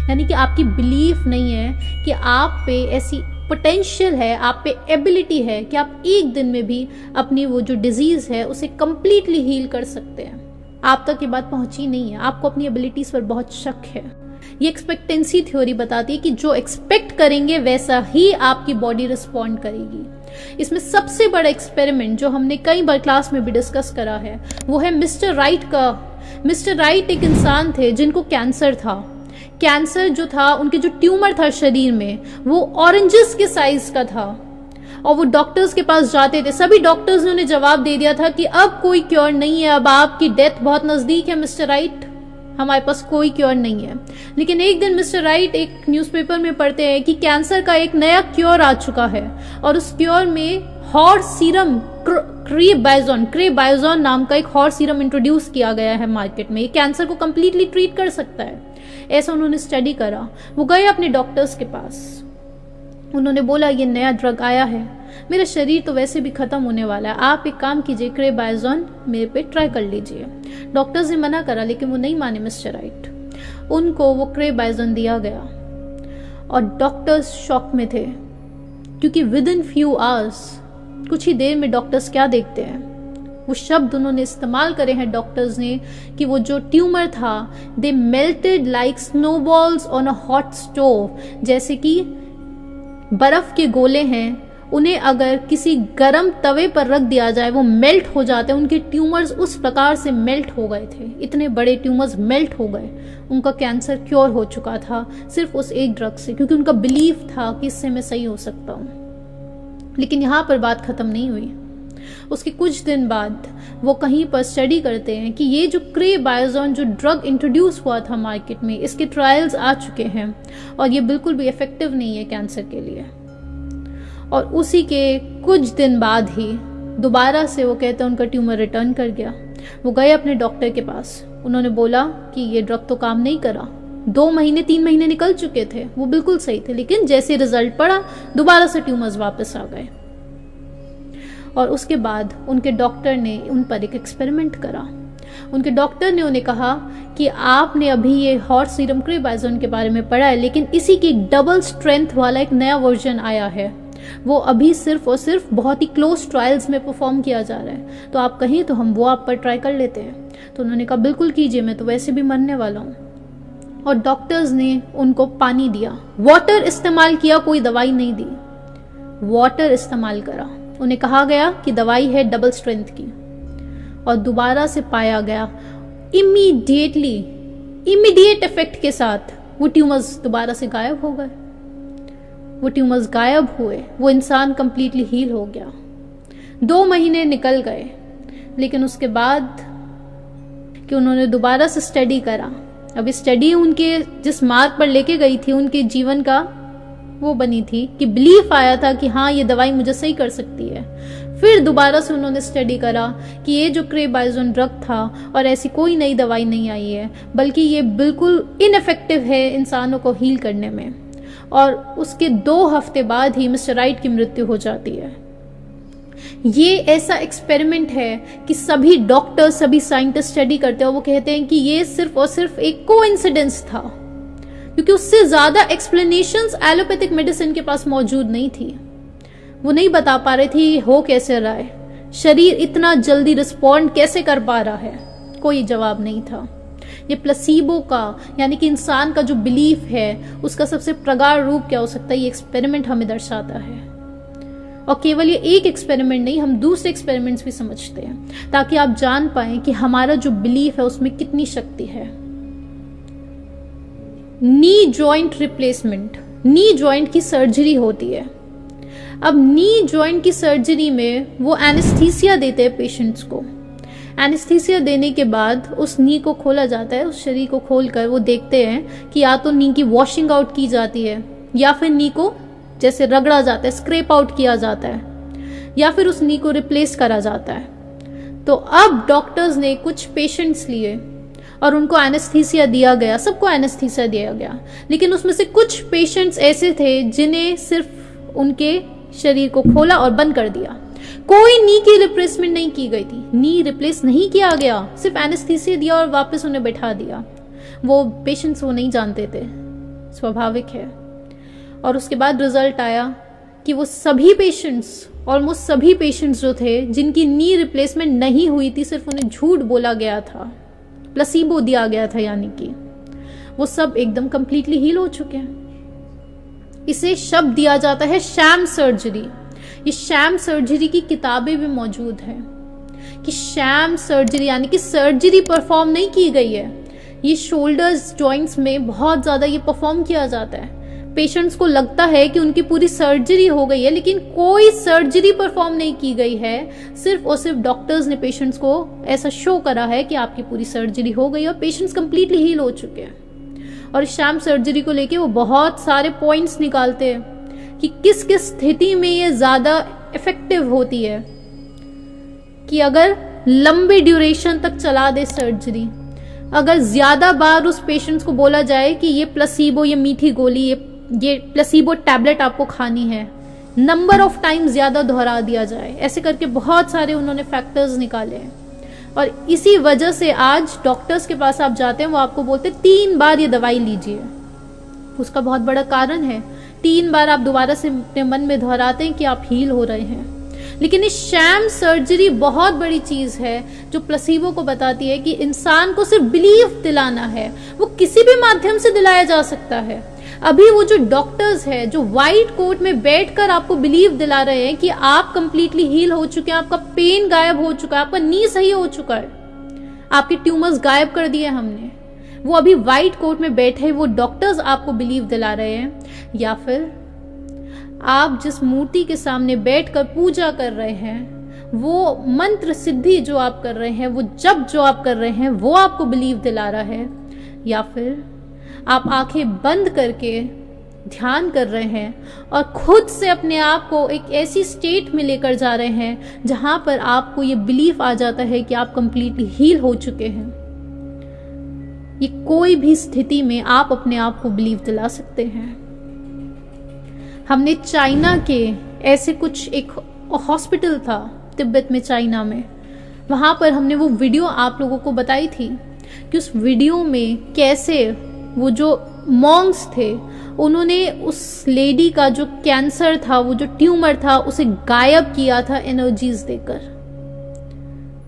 यानी कि आपकी बिलीफ नहीं है कि आप पे ऐसी पोटेंशियल है, आप पे एबिलिटी है कि आप एक दिन में भी अपनी वो जो डिजीज है उसे कंप्लीटली हील कर सकते हैं। आप तक ये बात पहुंची नहीं है, आपको अपनी एबिलिटीज पर बहुत शक है। ये एक्सपेक्टेंसी थ्योरी बताती है कि जो एक्सपेक्ट करेंगे वैसा ही आपकी बॉडी रिस्पॉन्ड करेगी। इसमें सबसे बड़ा एक्सपेरिमेंट जो हमने कई बार क्लास में भी डिस्कस करा है वो है मिस्टर राइट का। मिस्टर राइट एक इंसान थे जिनको कैंसर था। कैंसर जो था, उनके जो ट्यूमर था शरीर में, वो ऑरेंजेस के साइज का था और वो डॉक्टर्स के पास जाते थे। सभी डॉक्टर्स ने उन्हें जवाब दे दिया था कि अब कोई क्योर नहीं है, अब आपकी डेथ बहुत नजदीक है मिस्टर राइट, हमारे पास कोई क्योर नहीं है। लेकिन एक दिन मिस्टर राइट एक न्यूज़पेपर में पढ़ते हैं कि कैंसर का एक नया क्योर आ चुका है और उस क्योर में हॉर्स सीरम क्रेबायोजोन नाम का एक हॉर्स सीरम इंट्रोड्यूस किया गया है मार्केट में। ये कैंसर को कंप्लीटली ट्रीट कर सकता है, ऐसा उन्होंने स्टडी करा। वो गए अपने डॉक्टर्स के पास, उन्होंने बोला ये नया ड्रग आया है, मेरा शरीर तो वैसे भी खत्म होने वाला है, आप एक काम कीजिए, क्रेबायोजोन मेरे पे ट्राई कर लीजिए। डॉक्टर्स ने मना करा लेकिन वो नहीं माने मिस्टर राइट। उनको वो क्रेबायोजोन दिया गया और डॉक्टर्स शॉक में थे क्योंकि विद इन फ्यू आवर्स, कुछ ही देर में डॉक्टर्स क्या देखते हैं, वो शब्द उन्होंने इस्तेमाल करे हैं डॉक्टर्स ने कि वो जो ट्यूमर था, they melted like snowballs on a hot stove. जैसे कि बर्फ के गोले हैं, उन्हें अगर किसी गरम तवे पर रख दिया जाए वो मेल्ट हो जाते हैं। उनके ट्यूमर्स उस प्रकार से मेल्ट हो गए थे, इतने बड़े ट्यूमर्स मेल्ट हो गए। उनका कैंसर क्योर हो चुका था सिर्फ उस एक ड्रग से, क्योंकि उनका बिलीफ था कि इससे मैं सही हो सकता हूँ। लेकिन यहाँ पर बात खत्म नहीं हुई। उसके कुछ दिन बाद वो कहीं पर स्टडी करते हैं कि ये जो क्रेबायोजोन जो ड्रग इंट्रोड्यूस हुआ था मार्केट में, इसके ट्रायल्स आ चुके हैं और ये बिल्कुल भी इफेक्टिव नहीं है कैंसर के लिए। और उसी के कुछ दिन बाद ही दोबारा से वो कहते हैं उनका ट्यूमर रिटर्न कर गया। वो गए अपने डॉक्टर के पास, उन्होंने बोला कि ये ड्रग तो काम नहीं करा। 2 महीने 3 महीने निकल चुके थे, वो बिल्कुल सही थे, लेकिन जैसे रिजल्ट पड़ा दोबारा से ट्यूमर्स वापस आ गए। और उसके बाद उनके डॉक्टर ने उन पर एक एक्सपेरिमेंट करा। उनके डॉक्टर ने उन्हें कहा कि आपने अभी ये हॉर्स सीरम क्रेबायोजोन के बारे में पढ़ा है, लेकिन इसी की डबल स्ट्रेंथ वाला एक नया वर्जन आया है, वो अभी सिर्फ और सिर्फ बहुत ही क्लोज ट्रायल्स में परफॉर्म किया जा रहा है, तो आप कहें तो हम वो आप पर ट्राई कर लेते हैं। तो उन्होंने कहा बिल्कुल कीजिए, मैं तो वैसे भी मरने वाला हूँ। और डॉक्टर्स ने उनको पानी दिया, वाटर इस्तेमाल किया, कोई दवाई नहीं दी, वाटर इस्तेमाल करा। उन्हें कहा गया कि दवाई है डबल स्ट्रेंथ की, और दोबारा से पाया गया इमीडिएट इफेक्ट के साथ वो ट्यूमर्स दोबारा से गायब हो गए। वो ट्यूमर्स गायब हुए, वो इंसान कंप्लीटली हील हो गया। 2 महीने निकल गए, लेकिन उसके बाद कि उन्होंने दोबारा से स्टडी करा। अब स्टडी उनके जिस मार्ग पर लेके गई थी उनके जीवन का, वो बनी थी कि बिलीफ आया था कि हाँ ये दवाई मुझे सही कर सकती है। फिर दोबारा से उन्होंने स्टडी करा कि ये जो क्रेबायोजोन ड्रग था और ऐसी कोई नई दवाई नहीं आई है, बल्कि ये बिल्कुल इनइफेक्टिव है इंसानों को हील करने में। और उसके 2 हफ्ते बाद ही मिस्टर राइट की मृत्यु हो जाती है। ये ऐसा एक्सपेरिमेंट है कि सभी डॉक्टर, सभी साइंटिस्ट स्टडी करते हैं और वो कहते हैं कि ये सिर्फ और सिर्फ एक कोइंसिडेंस था, क्योंकि उससे ज्यादा एक्सप्लेनेशंस एलोपैथिक मेडिसिन के पास मौजूद नहीं थी। वो नहीं बता पा रहे थे हो कैसे रहा है, शरीर इतना जल्दी रिस्पॉन्ड कैसे कर पा रहा है, कोई जवाब नहीं था। ये प्लेसिबो का, यानी कि इंसान का जो बिलीफ है उसका सबसे प्रगाढ़ रूप क्या हो सकता है, ये एक्सपेरिमेंट हमें दर्शाता है। और केवल ये एक एक्सपेरिमेंट नहीं, हम दूसरे एक्सपेरिमेंट्स भी समझते हैं ताकि आप जान पाएं कि हमारा जो बिलीफ है उसमें कितनी शक्ति है। Knee joint replacement, knee joint की सर्जरी होती है। अब नी जॉइंट की सर्जरी में वो एनेस्थीसिया देते हैं पेशेंट्स को। एनेस्थीसिया देने के बाद उस नी को खोला जाता है, उस शरीर को खोलकर वो देखते हैं कि या तो नी की वॉशिंग आउट की जाती है, या फिर नी को जैसे रगड़ा जाता है, स्क्रैप आउट किया जाता है, या फिर उस नी को रिप्लेस करा जाता है। तो अब डॉक्टर्स ने कुछ पेशेंट्स लिए और उनको एनेस्थीसिया दिया गया, सबको एनेस्थीसिया दिया गया, लेकिन उसमें से कुछ पेशेंट्स ऐसे थे जिन्हें सिर्फ उनके शरीर को खोला और बंद कर दिया। कोई नी की रिप्लेसमेंट नहीं की गई थी, नी रिप्लेस नहीं किया गया, सिर्फ एनेस्थीसिया दिया और वापस उन्हें बैठा दिया। वो पेशेंट्स वो नहीं जानते थे स्वाभाविक है। और उसके बाद रिजल्ट आया कि वो सभी पेशेंट्स, ऑलमोस्ट सभी पेशेंट्स जो थे जिनकी नी रिप्लेसमेंट नहीं हुई थी, सिर्फ उन्हें झूठ बोला गया था, प्लेसिबो दिया गया था, यानी कि वो सब एकदम कंप्लीटली हील हो चुके हैं। इसे शब्द दिया जाता है शैम सर्जरी। ये शैम सर्जरी की किताबें भी मौजूद हैं कि शैम सर्जरी यानी कि सर्जरी परफॉर्म नहीं की गई है। ये शोल्डर्स जॉइंट्स में बहुत ज्यादा ये परफॉर्म किया जाता है। पेशेंट्स को लगता है कि उनकी पूरी सर्जरी हो गई है, लेकिन कोई सर्जरी परफॉर्म नहीं की गई है। सिर्फ और सिर्फ डॉक्टर्स ने पेशेंट्स को ऐसा शो करा है कि आपकी पूरी सर्जरी हो गई और पेशेंट्स कंप्लीटली हील हो चुके हैं। और शैम सर्जरी को लेके वो बहुत सारे पॉइंट्स निकालते हैं कि किस किस स्थिति में ये ज्यादा इफेक्टिव होती है। कि अगर लंबे ड्यूरेशन तक चला दे सर्जरी, अगर ज्यादा बार उस पेशेंट्स को बोला जाए कि ये प्लेसिबो, ये मीठी गोली, ये प्लेसिबो टैबलेट आपको खानी है, नंबर ऑफ टाइम ज्यादा दोहरा दिया जाए, ऐसे करके बहुत सारे उन्होंने फैक्टर्स निकाले हैं। और इसी वजह से आज डॉक्टर्स के पास आप जाते हैं, वो आपको बोलते हैं 3 बार ये दवाई लीजिए। उसका बहुत बड़ा कारण है, 3 बार आप दोबारा से अपने मन में दोहराते हैं कि आप हील हो रहे हैं। लेकिन इस शैम सर्जरी बहुत बड़ी चीज है जो प्लेसिबो को बताती है कि इंसान को सिर्फ बिलीफ दिलाना है, वो किसी भी माध्यम से दिलाया जा सकता है। अभी वो जो डॉक्टर्स है जो व्हाइट कोट में बैठकर आपको बिलीव दिला रहे हैं कि आप कंप्लीटली हील हो चुके हैं, आपका पेन गायब हो चुका है, आपका नी सही हो चुका है, आपके ट्यूमर्स गायब कर दिए हमने, वो अभी व्हाइट कोट में बैठे वो डॉक्टर्स आपको बिलीव दिला रहे हैं। या फिर आप जिस मूर्ति के सामने बैठकर पूजा कर रहे हैं, वो मंत्र सिद्धि जो आप कर रहे हैं, वो जप जो आप कर रहे हैं, वो आपको बिलीव दिला रहा है। या फिर आप आंखें बंद करके ध्यान कर रहे हैं और खुद से अपने आप को एक ऐसी स्टेट में लेकर जा रहे हैं जहां पर आपको ये बिलीफ आ जाता है कि आप कंप्लीटली हील हो चुके हैं। ये कोई भी स्थिति में आप अपने आप को बिलीव दिला सकते हैं। हमने चाइना के ऐसे कुछ, एक हॉस्पिटल था तिब्बत में, चाइना में, वहां पर हमने वो वीडियो आप लोगों को बताई थी कि उस वीडियो में कैसे वो जो मॉन्क्स थे उन्होंने उस लेडी का जो कैंसर था, वो जो ट्यूमर था, उसे गायब किया था एनर्जीज देकर।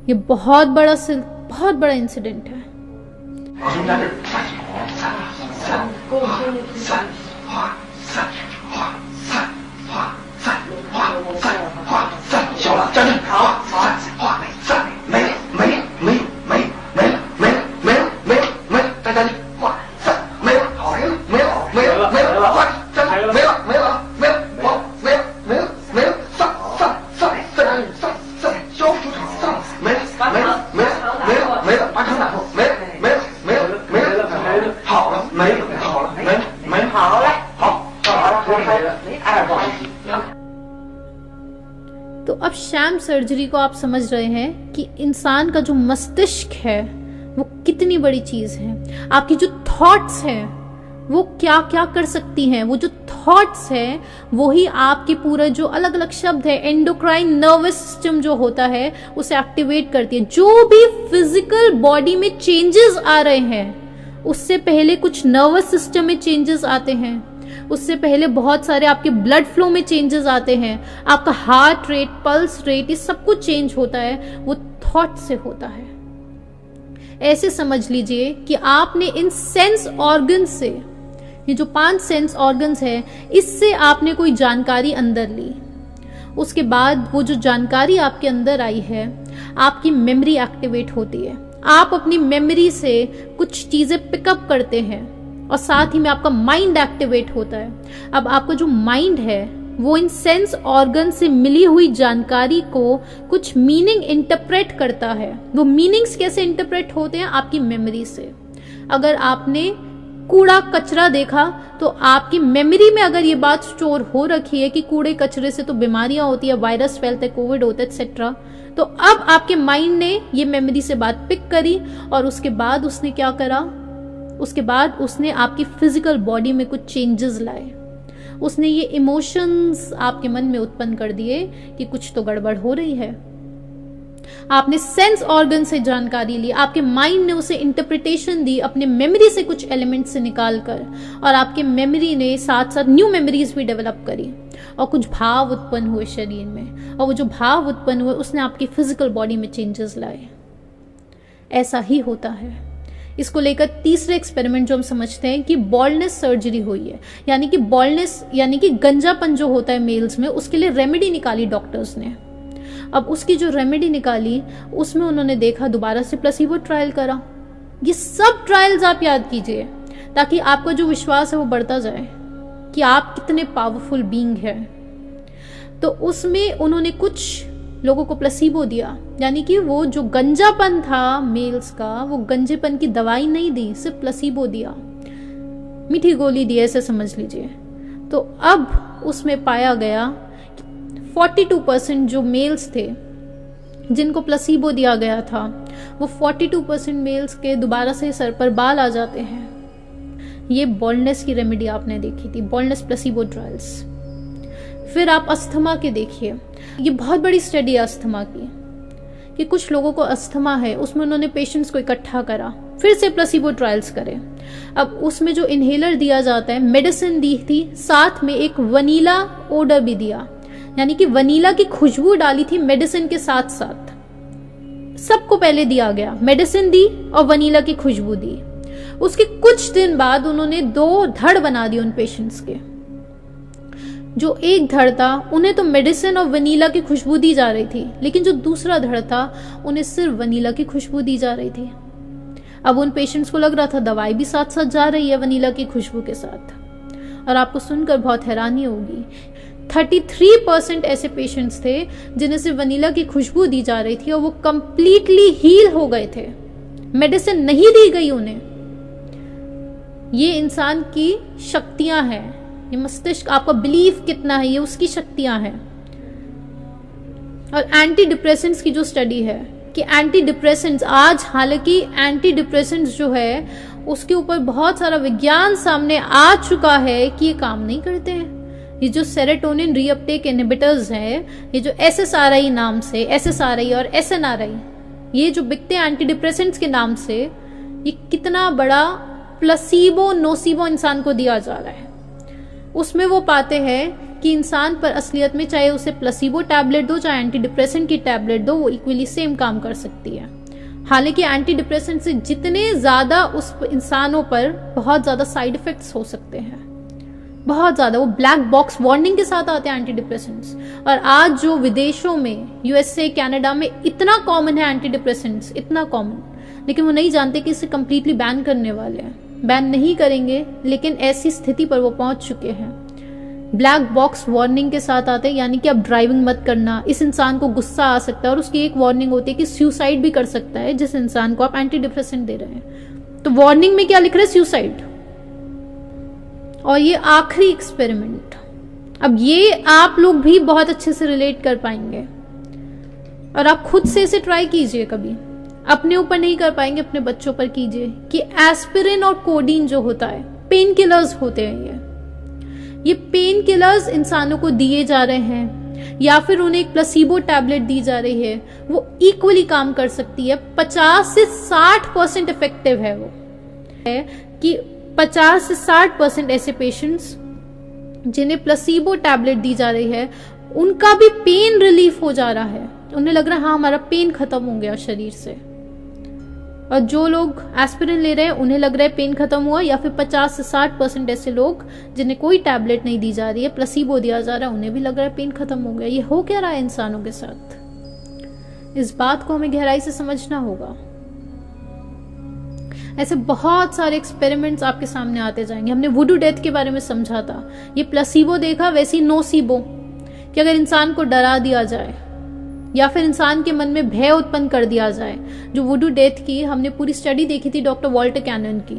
ये बहुत बड़ा इंसिडेंट है। तो अब शैम सर्जरी को आप समझ रहे हैं कि इंसान का जो मस्तिष्क है वो कितनी बड़ी चीज है। आपकी जो थॉट्स हैं वो क्या क्या कर सकती हैं। वो जो थॉट्स है वो ही आपके पूरा जो अलग अलग शब्द है, एंडोक्राइन नर्वस सिस्टम जो होता है उसे एक्टिवेट करती है। जो भी फिजिकल बॉडी में चेंजेस आ रहे हैं उससे पहले कुछ नर्वस सिस्टम में चेंजेस आते हैं, उससे पहले बहुत सारे आपके ब्लड फ्लो में चेंजेस आते हैं, आपका हार्ट रेट, पल्स रेट, ये सब कुछ चेंज होता है, वो थॉट से होता है। ऐसे समझ लीजिए कि आपने इन सेंस ऑर्गन से, ये जो 5 सेंस ऑर्गन्स है, इससे आपने कोई जानकारी अंदर ली। उसके बाद वो जो जानकारी आपके अंदर आई है, आपकी मेमोरी एक्टिवेट होती है। आप अपनी मेमोरी से कुछ चीजें पिकअप करते हैं और साथ ही में आपका माइंड एक्टिवेट होता है। अब आपका जो माइंड है वो इन सेंस ऑर्गन से मिली हुई जानकारी को कुछ मीनिंग इंटरप्रेट करता है। वो मीनिंग्स कैसे इंटरप्रेट होते हैं? आपकी मेमोरी से। अगर आपने कूड़ा कचरा देखा तो आपकी मेमोरी में अगर ये बात स्टोर हो रखी है कि कूड़े कचरे से तो बीमारियां होती है, वायरस फैलते, कोविड होता है, एक्सेट्रा, तो अब आपके माइंड ने ये मेमोरी से बात पिक करी और उसके बाद उसने क्या करा? उसके बाद उसने आपकी फिजिकल बॉडी में कुछ चेंजेस लाए। उसने ये इमोशंस आपके मन में उत्पन्न कर दिए कि कुछ तो गड़बड़ हो रही है। आपने सेंस ऑर्गन से जानकारी ली, आपके माइंड ने उसे इंटरप्रिटेशन दी अपने मेमोरी से कुछ एलिमेंट से निकाल कर, और आपके मेमोरी ने साथ साथ न्यू मेमोरीज भी डेवलप करी, और कुछ भाव उत्पन्न हुए शरीर में, और वो जो भाव उत्पन्न हुए उसने आपकी फिजिकल बॉडी में चेंजेस लाए। ऐसा ही होता है। इसको लेकर तीसरे एक्सपेरिमेंट जो हम समझते हैं कि बॉल्डनेस सर्जरी हुई है, यानी कि बॉल्डनेस यानी कि गंजापन जो होता है मेल्स में, उसके लिए रेमेडी निकाली डॉक्टर्स ने। अब उसकी जो रेमेडी निकाली उसमें उन्होंने देखा, दोबारा से प्लेसिबो ट्रायल करा। ये सब ट्रायल्स आप याद कीजिए ताकि आपका जो विश्वास है वो बढ़ता जाए कि आप कितने पावरफुल बीइंग हैं। तो उसमें उन्होंने कुछ लोगों को प्लेसिबो दिया, यानी कि वो जो गंजापन था मेल्स का, वो गंजेपन की दवाई नहीं दी, सिर्फ प्लेसिबो दिया, मीठी गोली दी, ऐसे समझ लीजिए। तो अब उसमें पाया गया 42% जो मेल्स थे जिनको प्लेसिबो दिया गया था, वो 42% मेल्स के दोबारा से सर पर बाल आ जाते हैं। ये बॉल्डनेस की रेमेडी आपने देखी थी, बॉल्डनेस प्लेसिबो ट्रायल्स। फिर आप अस्थमा के देखिए, ये बहुत बड़ी स्टडी है अस्थमा की, कि कुछ लोगों को अस्थमा है, उसमें उन्होंने पेशेंट्स को इकट्ठा करा, फिर से प्लेसिबो ट्रायल्स करे। अब उसमें जो इनहेलर दिया जाता है, मेडिसिन दी थी, साथ में एक वनीला ओडर भी दिया, यानी कि वनीला की खुशबू डाली थी मेडिसिन के साथ साथ। सबको पहले दिया गया, मेडिसिन दी और वनीला की खुशबू दी। उसके कुछ दिन बाद उन्होंने 2 धड़ बना दिए उन पेशेंट्स के। जो एक धड़ था उन्हें तो मेडिसिन और वनीला की खुशबू दी जा रही थी, लेकिन जो दूसरा धड़ था उन्हें सिर्फ वनीला की खुशबू दी जा रही थी। अब उन पेशेंट्स को लग रहा था दवाई भी साथ साथ जा रही है वनीला की खुशबू के साथ। और आपको सुनकर बहुत हैरानी होगी, 33% ऐसे पेशेंट्स थे जिन्हें सिर्फ वनीला की खुशबू दी जा रही थी और वो कंप्लीटली हील हो गए थे, मेडिसिन नहीं दी गई उन्हें। ये इंसान की शक्तियां हैं, ये मस्तिष्क, आपका बिलीफ कितना है, ये उसकी शक्तियां हैं। और एंटी डिप्रेसेंट्स की जो स्टडी है कि एंटी डिप्रेसेंट्स, आज हालांकि एंटी डिप्रेसेंट्स जो है उसके ऊपर बहुत सारा विज्ञान सामने आ चुका है कि ये काम नहीं करते हैं। ये जो सेरोटोनिन रीअपटेक इनहिबिटर्स हैं, ये जो SSRI नाम से, SSRI और SNRI, ये जो बिकते हैं एंटी डिप्रेसेंट्स के नाम से, ये कितना बड़ा प्लेसिबो नोसिबो इंसान को दिया जा रहा है। उसमें वो पाते हैं कि इंसान पर असलियत में चाहे उसे प्लेसिबो टैबलेट दो चाहे एंटी डिप्रेसेंट की टैबलेट दो, वो इक्वली सेम काम कर सकती है। हालांकि एंटी डिप्रेसेंट से जितने ज्यादा उस इंसानों पर बहुत ज्यादा साइड इफेक्ट्स हो सकते हैं, बहुत ज्यादा, वो ब्लैक बॉक्स वार्निंग के साथ आते हैं एंटी डिप्रेसेंट्स। और आज जो विदेशों में, USA, कनाडा में इतना कॉमन है एंटी डिप्रेसेंट्स, इतना कॉमन, लेकिन वो नहीं जानते कि इसे कंप्लीटली बैन करने वाले हैं। बैन नहीं करेंगे, लेकिन ऐसी स्थिति पर वो पहुंच चुके हैं। ब्लैक बॉक्स वार्निंग के साथ आते हैं, यानी कि अब ड्राइविंग मत करना, इस इंसान को गुस्सा आ सकता है, और उसकी एक वार्निंग होती है कि सुसाइड भी कर सकता है जिस इंसान को आप एंटी डिप्रेसेंट दे रहे हैं। तो वार्निंग में क्या लिख रहे हैं? सुसाइड। और ये आखिरी एक्सपेरिमेंट, अब ये आप लोग भी बहुत अच्छे से रिलेट कर पाएंगे, और आप खुद से इसे ट्राई कीजिए। कभी अपने ऊपर नहीं कर पाएंगे, अपने बच्चों पर कीजिए कि एस्पिरिन और कोडीन जो होता है, पेन किलर्स होते हैं, ये पेन किलर्स इंसानों को दिए जा रहे हैं या फिर उन्हें एक प्लेसिबो टैबलेट दी जा रही है, वो इक्वली काम कर सकती है। 50 से 60% इफेक्टिव है वो, है कि 50 से 60% ऐसे पेशेंट्स जिन्हें प्लेसिबो टैबलेट दी जा रही है, उनका भी पेन रिलीफ हो जा रहा है। उन्हें लग रहा है हाँ हमारा पेन खत्म हो गया शरीर से। और जो लोग एस्पिरिन ले रहे हैं उन्हें लग रहा है पेन खत्म हुआ, या फिर 50 से 60% ऐसे लोग जिन्हें कोई टैबलेट नहीं दी जा रही है, प्लेसिबो दिया जा रहा है, उन्हें भी लग रहा है पेन खत्म हो गया। ये हो क्या रहा है इंसानों के साथ? इस बात को हमें गहराई से समझना होगा। ऐसे बहुत सारे एक्सपेरिमेंट्स आपके सामने आते जाएंगे। हमने वुडू डेथ के बारे में समझा था, ये प्लेसिबो देखा, वैसी नोसिबो, कि अगर इंसान को डरा दिया जाए या फिर इंसान के मन में भय उत्पन्न कर दिया जाए। जो वुडू डेथ की हमने पूरी स्टडी देखी थी डॉक्टर वॉल्टर कैनन की।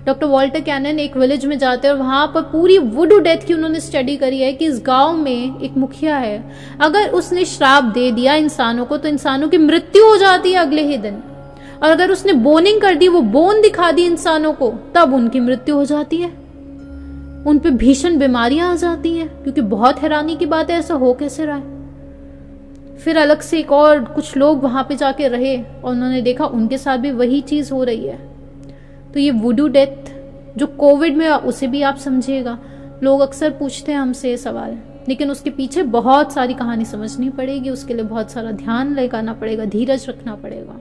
डॉक्टर वॉल्टर कैनन एक विलेज में जाते हैं और वहां पर पूरी वुडू डेथ की उन्होंने स्टडी करी है कि इस गांव में एक मुखिया है, अगर उसने श्राप दे दिया इंसानों को तो इंसानों की मृत्यु हो जाती है अगले ही दिन, और अगर उसने बोनिंग कर दी, वो बोन दिखा दी इंसानों को, तब उनकी मृत्यु हो जाती है। उन पे भीषण बीमारियां आ जाती हैं, क्योंकि बहुत हैरानी की बात है ऐसा हो कैसे रहा है। फिर अलग से एक और कुछ लोग वहाँ पे जाके रहे और उन्होंने देखा उनके साथ भी वही चीज़ हो रही है। तो ये वुडू डेथ जो कोविड में, उसे भी आप समझिएगा। लोग अक्सर पूछते हैं हमसे ये सवाल, लेकिन उसके पीछे बहुत सारी कहानी समझनी पड़ेगी, उसके लिए बहुत सारा ध्यान लगाना पड़ेगा, धीरज रखना पड़ेगा।